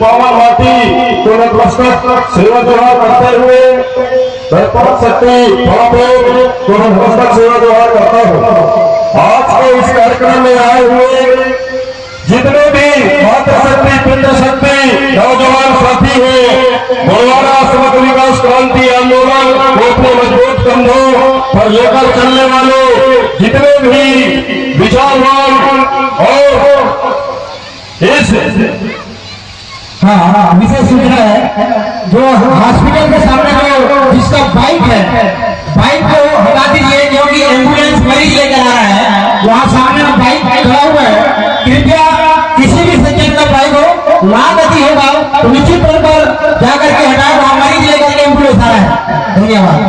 पावन माटी को नतमस्तक सेवा जोहार करते हुए तत्पर शक्ति को नतमस्तक सेवा जोहार करता हूँ। आज के इस कार्यक्रम में आए हुए जितने भी मातृशक्ति पितृशक्ति नौजवान साथी हैं, गोलवारा समग्र विकास क्रांति आंदोलन को अपने मजबूत कंधों पर लेकर चलने वाले जितने भी विचारवान और इस विशेष सूचना है, जो हॉस्पिटल के सामने जो जिसका बाइक है, बाइक को हटा दीजिए क्योंकि एम्बुलेंस मरीज लेकर आ रहा है। वहाँ सामने में बाइक खड़ा हुआ है, कृपया किसी भी सेक्शन का बाइक हो लागति होगा तो निश्चित तौर पर जाकर के हटाए, वहाँ मरीज लेकर के एम्बुलेंस आ रहा है। धन्यवाद।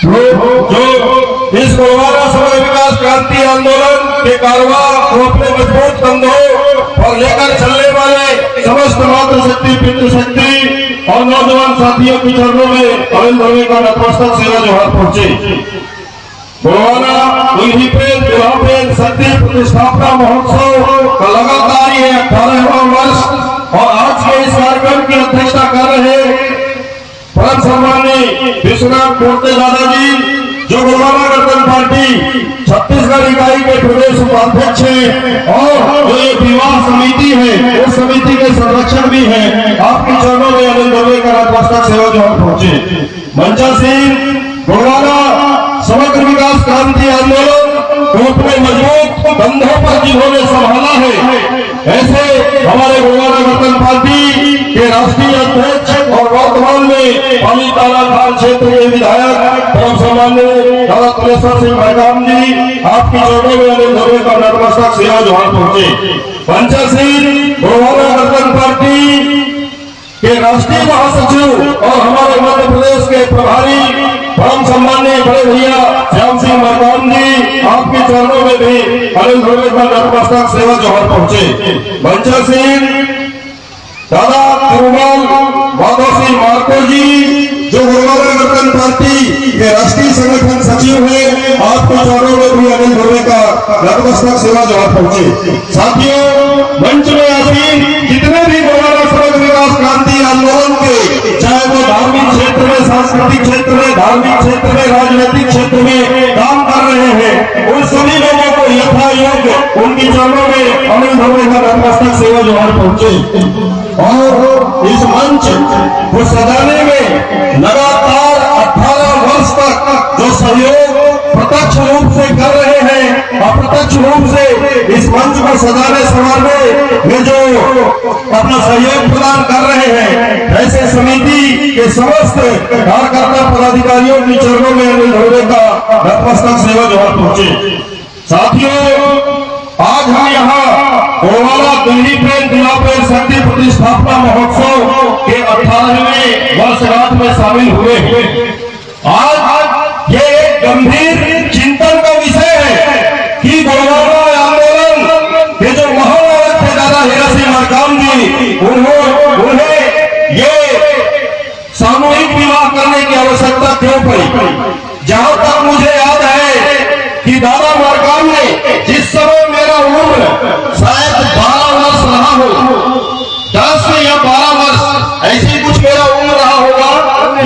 जो इस गोलवारा समग्र विकास क्रांति आंदोलन के कारवां को अपने मजबूत कंधों और लेकर चलने वाले समस्त मातृशक्ति पितृशक्ति और नौजवान साथियों के चरणों में अविंद होने का नतमस्तक सेवा जोहार पहुंचे। गोलवारा शक्ति प्रतिष्ठापना महोत्सव का लगातार ये 18वां वर्ष और आज के इस कार्यक्रम की अध्यक्षता कर रहे परम सम्मानीय विश्वनाथ मूर्ति दादाजी, जो गोलवारा गणतंत्र पार्टी छत्तीसगढ़ इकाई के प्रदेश उपाध्यक्ष हैं और जो ये विवाह समिति है उस समिति के संरक्षक भी हैं, आपके चरणों में अनिल दुबे का नतमस्तक सेवा जोहार पहुंचे। मंचा सिंह गोलवारा समग्र विकास क्रांति आंदोलन को अपने मजबूत कंधों पर जिन्होंने संभाला है, ऐसे हमारे गोलवारा गणतंत्र पार्टी के राष्ट्रीय अध्यक्ष और वर्तमान में पालीताला खान क्षेत्र के विधायक परम सम्मानीय दादा तुलेश्वर सिंह मैदान जी, आपकी चरणों में अनिल दुबे का नतमस्तक सेवा जोहार पहुंचे। पंचा सिंह गोलवारा गणतंत्र पार्टी के राष्ट्रीय महासचिव और हमारे मध्य प्रदेश के प्रभारी परम सम्मानीय बड़े भैया श्याम सिंह मैदान जी, आपके चरणों में भी अनिल दुबे का नतमस्तक सेवा जोहार पहुंचे। पंचा सिंह दादा तिरुमल माधव सिंह मार्को जी, जो गोलवारा गणतंत्र पार्टी के राष्ट्रीय संगठन सचिव हैं, आपके चरणों में भी अनिल दुबे का नतमस्तक सेवा जोहार पहुंचे। साथियों, मंच में आसीन जितने भी गोलवारा समग्र विकास क्रांति आंदोलन के, चाहे वो धार्मिक क्षेत्र में, सांस्कृतिक क्षेत्र में, धार्मिक क्षेत्र में, राजनीतिक क्षेत्र में काम कर रहे हैं, उन सभी लोगों को यथायोग्य उनके चरणों में अनिल दुबे का नतमस्तक सेवा जोहार पहुंचे। और इस मंच को सजाने में लगातार 18 वर्ष तक जो सहयोग प्रत्यक्ष रूप से कर रहे हैं, अप्रत्यक्ष रूप से इस मंच को सजाने संवारने में जो अपना सहयोग प्रदान कर रहे हैं, ऐसे समिति के समस्त कार्यकर्ता पदाधिकारियों के चरणों में अनिल दुबे का नतमस्तक सेवा जोहार पहुंचे। साथियों, आज हम यहाँ गोलवारा दिल्ली प्रेम दिलापेर शक्ति प्रतिष्ठापना महोत्सव के 18वें वर्षगांठ में शामिल हुए। आज ये एक गंभीर चिंतन का विषय है कि गोलवारा आंदोलन के जो महानायक थे दादा हीरा सिंह मरकाम जी, उन्हें ये सामूहिक विवाह करने की आवश्यकता क्यों पड़ी। जहां तक मुझे याद है कि दादा मरकाम ने जिस समय मेरा उम्र शायद 12 वर्ष रहा हो, 10 या 12 वर्ष ऐसी कुछ मेरा उम्र रहा होगा,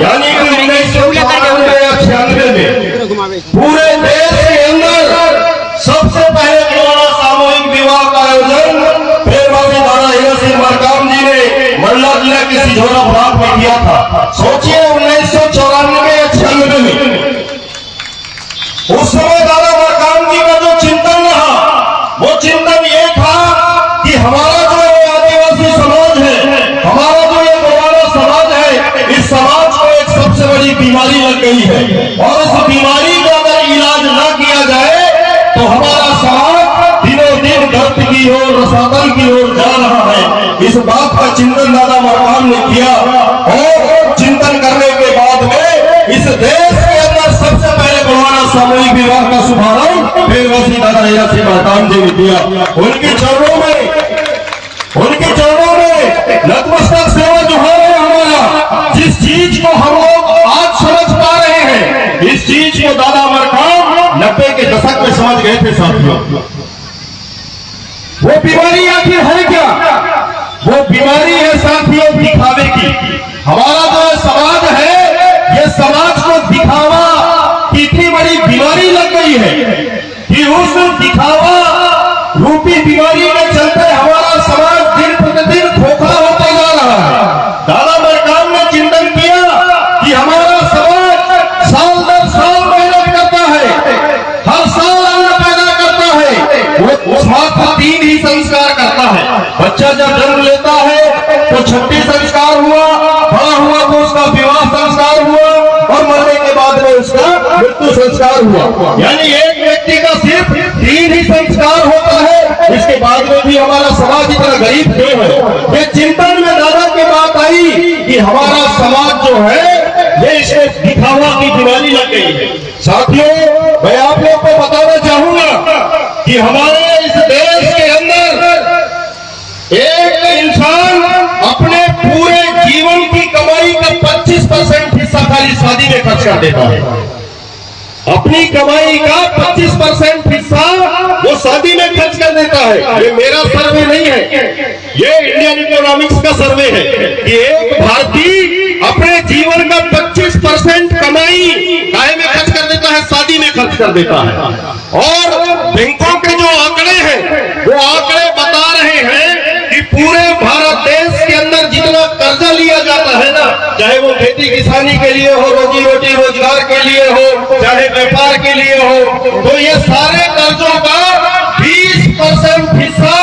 यानी कि 1996 या 96 में पूरे देश के अंदर सबसे पहले गोलवारा सामूहिक विवाह का आयोजन प्रेमवासी दादा हीरा सिंह मरकाम जी ने मंडला जिला के सिझौरा ब्लॉक में किया था। सोचिए 1994 या 96 में उस समय दादा मरकाम जी का जो चिंतन रहा, वो चिंतन ये था कि हमारा जो ये आदिवासी समाज है, हमारा जो ये गोलवारा समाज है, इस समाज को एक सबसे बड़ी बीमारी लग गई है और इस बीमारी का अगर इलाज न किया जाए तो हमारा समाज दिनों दिन दर्द की ओर, रसातल की ओर जा रहा है। इस बात का चिंतन दादा मरकाम ने किया और चिंतन करने के बाद में इस देश के अंदर सबसे पहले गोलवारा सामूहिक विवाह का शुभारंभ प्रेमवासी दादा हीरा सिंह मरकाम जी ने किया। उनके चरणों में नतमस्तक सेवा जोहार है हमारा। जिस चीज को हम लोग आज समझ पा रहे हैं, इस चीज को दादा मरकाम 90 के दशक में समझ गए थे। साथियों, वो बीमारी आखिर है क्या? वो बीमारी है साथियों दिखावे की। हमारा जो समाज है, ये समाज को दिखावा की इतनी बड़ी बीमारी लग गई है कि उस दिखावा रूपी बीमारी के चलते हमारा समाज दिन प्रतिदिन खोखला होता जा रहा है। दादा मरकाम ने चिंतन किया कि हमारा समाज साल दर साल मेहनत करता है, हर साल अन्न पैदा करता है, वो मात्र 3 ही संस्कार करता है। बच्चा जब जन्म लेता है तो 36 संस्कार हुआ, बड़ा हुआ तो उसका विवाह संस्कार हुआ और मरने के बाद में उसका मृत्यु संस्कार हुआ। यानी एक व्यक्ति का सिर्फ 3 ही संस्कार होता है। इसके बाद में भी हमारा समाज इतना गरीब क्यों है? ये चिंतन में दादा की बात आई कि हमारा समाज जो है ये इसमें दिखावा की बीमारी लग गई है। साथियों, मैं आप लोग को बताना चाहूंगा कि हमारे इस देश के अंदर एक इंसान अपने पूरे जीवन की कमाई का 25% हिस्सा खाली शादी में खर्च कर देता है। अपनी कमाई का 25% हिस्सा वो शादी में खर्च कर देता है। ये मेरा सर्वे नहीं है, ये इंडियन इकोनॉमिक्स का सर्वे है कि एक भारतीय अपने जीवन का 25% कमाई काय में खर्च कर देता है, शादी में खर्च कर देता है। और बैंकों के जो आंकड़े हैं वो आंकड़े बता रहे हैं कि पूरे भारत देश के अंदर जितना कर्जा लिया जाता है ना, चाहे वो खेती किसानी के लिए हो, रोजी रोटी रोजगार के लिए हो, चाहे व्यापार के लिए हो, तो ये सारे कर्जों का 20% हिस्सा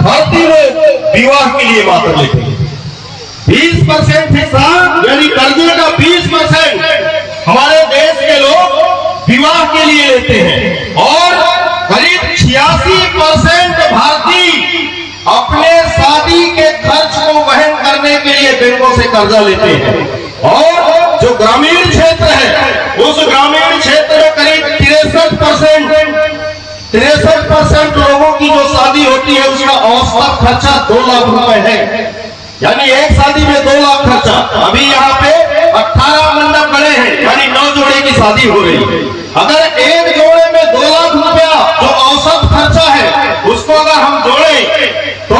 भारतीय लोग विवाह के लिए मात्र लेते हैं। 20% हिस्सा यानी कर्जे का 20% हमारे देश के लोग विवाह के लिए लेते हैं और करीब 86% भारतीय अपने शादी के खर्च को वहन करने के लिए बैंकों से कर्जा लेते हैं। और जो ग्रामीण क्षेत्र है उस ग्रामीण क्षेत्र में करीब 63% लोगों की जो शादी होती है उसका औसत खर्चा 2 लाख रुपए है। यानी एक शादी में 2 लाख खर्चा। अभी यहाँ पे 18 मंडप खड़े हैं, यानी 9 जोड़े की शादी हो रही है। अगर एक जोड़े में 2 लाख रुपया जो औसत खर्चा है उसको अगर हम जोड़े तो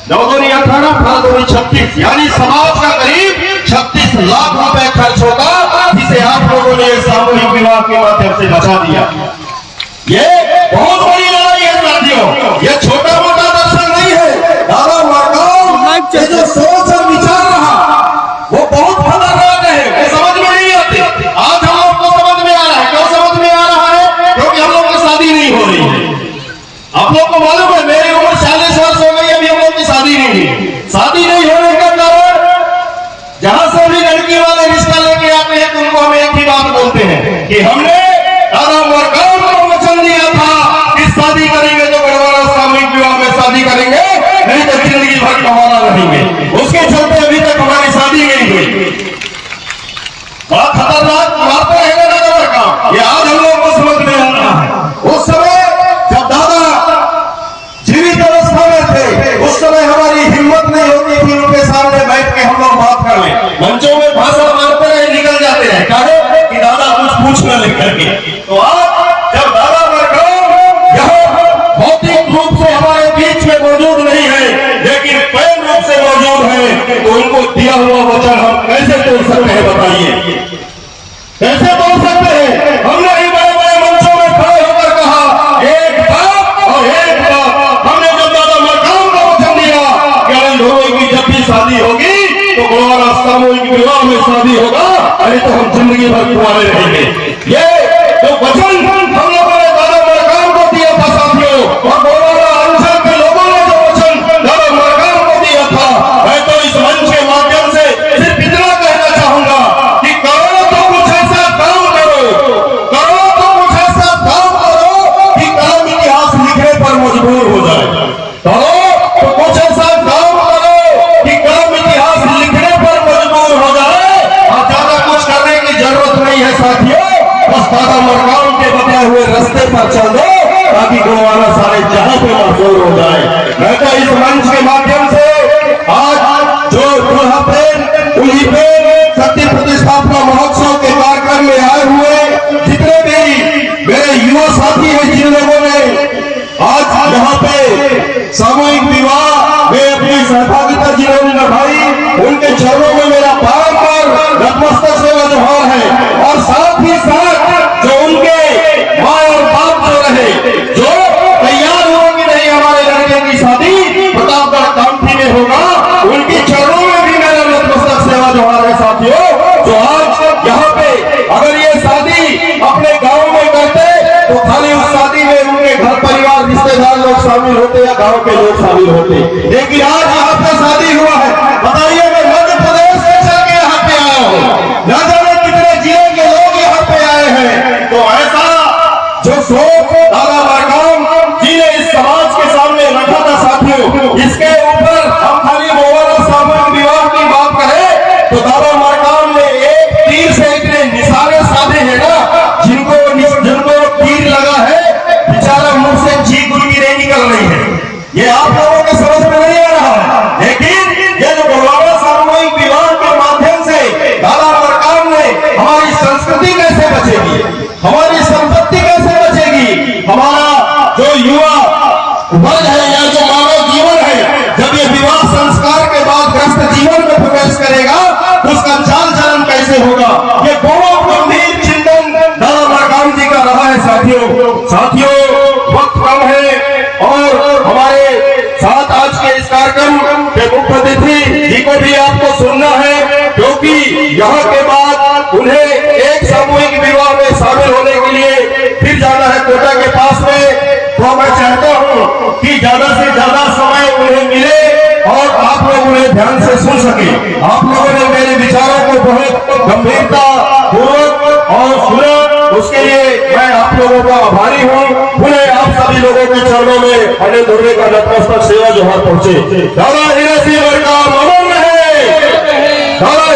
9 दूनी 18, 18 दूनी 36, यानी समाज का करीब 36 लाख रुपए खर्च होता, जिसे आप लोगों ने सामूहिक विवाह के माध्यम से बचा दिया। ये बहुत बड़ी लड़ाई है साथियों, ये छोटा मोटा दर्शन नहीं है। दादा मरकाम ये जो सोच और विचार रहा वो बहुत खतरनाक है, वो समझ में नहीं आती। आज हम लोग को समझ में आ रहा है। क्यों समझ में आ रहा है? क्योंकि हम लोग की शादी नहीं हो रही है। आप लोग को मालूम है मेरी उम्र 40 वर्ष हो गई, अभी हम लोग की शादी नहीं हुई। शादी नहीं होने का कारण जहां से भी लड़की वाले रिश्ता लेके आते हैं तो उनको हम एक ही बात बोलते हैं कि हमने दादा मरकाम को वचन दिया था कि शादी करेंगे तो गढ़वारा सामूहिक विवाह में शादी करेंगे, नहीं तो जिंदगी भर गंवारा रहेंगे। उसके चलते अभी तक हमारी शादी नहीं हुई। बड़ा खतरनाक वार्ता है दादा मरकाम, ये आज हम लोग को समझ में आता है। उस समय जब दादा जीवित अवस्था में थे उस समय हमारी हिम्मत नहीं होती थी उनके सामने बैठ के हम लोग बात कर लें। मंचों में भाषण मारते रहे, निकल जाते रहे, कहे कि दादा कुछ पूछना लेकर के। तो आज जब दादा मरकाम यहाँ भौतिक रूप से हमारे बीच में मौजूद नहीं है लेकिन प्रेम रूप से मौजूद है, तो उनको दिया हुआ वचन हम कैसे तोड़ सकते हैं? बताइए कैसे तोड़ सकते हैं? हमने ही बड़े बड़े मंचों में खड़े होकर कहा एक बात और एक बात। हमने जब दादा मरकाम को वचन दिया कि अरे लोगों की जब भी शादी होगी तो गढ़वारा सामूहिक विवाह में शादी होगा, अरे तो हम जिंदगी भर कुंवारे रहेंगे। ये तो वचन हम लोगों ने दादा मरकाम को दिया था साथियों, और गढ़वारा अंचल के लोगों ने जो वचन दादा मरकाम को दिया था, मैं तो इस मंच के माध्यम से सिर्फ इतना कहना चाहूंगा कि करो तो कुछ ऐसा काम करो, करो तो कुछ ऐसा काम करो कि कलम इतिहास लिखने पर मजबूर हो जाए। करो तो कुछ ऐसा काम करो कि कलम इतिहास लिखने पर मजबूर हो जाए। और ज्यादा कुछ करने की जरूरत नहीं है साथियों, बस दादा मरकाम के बताए हुए रास्ते पर चल दो ताकि गढ़वारा सारे जहां पे मशहूर हो जाए। मैं तो इस मंच के माध्यम से आज जो दुल्हा प्रेम उन्हीं पे सत्य प्रतिष्ठापना महोत्सव के कार्यक्रम में आए हुए जितने भी मेरे युवा साथी हैं, जिन लोगों ने आज यहाँ पे सामूहिक विवाह में अपनी जिन्होंने निभाई, उनके चरणों में मेरा बारंबार नतमस्तक सेवा जोहार है। और साथ ही साथ जो उनके माँ और बाप जो रहे, जो तैयार हुआ कि नहीं हमारे लड़के की शादी प्रतापगढ़ कामठी में होगा, उनके चरणों में भी मेरा नतमस्तक सेवा जोहार है। साथियों, जो आज यहाँ पे अगर ये शादी अपने गांव में करते तो खाली उस शादी में उनके घर परिवार रिश्तेदार लोग शामिल होते या गांव के लोग शामिल होते, लेकिन आज यहाँ पे शादी हुआ है। बताइए, मैं मध्य प्रदेश से चल के यहाँ पे आया हूँ, न जाने कितने जिले के लोग यहाँ पे आए हैं। तो ऐसा जो शोक दादा बड़काम जी ने इस समाज के सामने रखा था साथियों, इसके ऊपर हम खाली मोहर और सामूहिक विवाह की बात करें तो दादा बड़काम ने एक तीर से इतने निशाने साधे हैं ना, जिनको तीर लगा है, बेचारा मुंह से चीख उनकी नहीं निकल रही है। ये आप लोगों के समझ में नहीं आ रहा है, लेकिन ये जो गुरुवारा सामूहिक विवाह के माध्यम से दादा बड़काम ने हमारी संस्कृति कैसे बचेगी, हमारी संपत्ति कैसे बचेगी, हमारा जो युवा वर्ग है या जो मानव जीवन है, जब ये विवाह संस्कार के बाद ग्रस्त जीवन में प्रवेश करेगा तो उसका चाल चलन कैसे होगा, ये बहुत गंभीर चिंतन दादा बड़काम जी का रहा है। साथियों, वक्त कम है और हमारे साथ आज के इस कार्यक्रम के मुख्य अतिथि जी को भी आपको सुनना है, क्योंकि यहाँ के बाद उन्हें एक सामूहिक विवाह में शामिल होने के लिए फिर जाना है कोटा के पास में। तो मैं चाहता हूँ कि ज्यादा से ज्यादा समय उन्हें मिले और आप लोग उन्हें ध्यान से सुन सके। आप लोगों ने मेरे विचारों को बहुत गंभीरता पूर्वक और सुना, उसके लिए मैं आप लोगों का आभारी हूँ। पुनः आप सभी लोगों के चरणों में अने दुर्गे का नतमस्तक सेवा जोहार पहुंचे। दादा हीरा सिंह बड़काम अमर रहे, दादा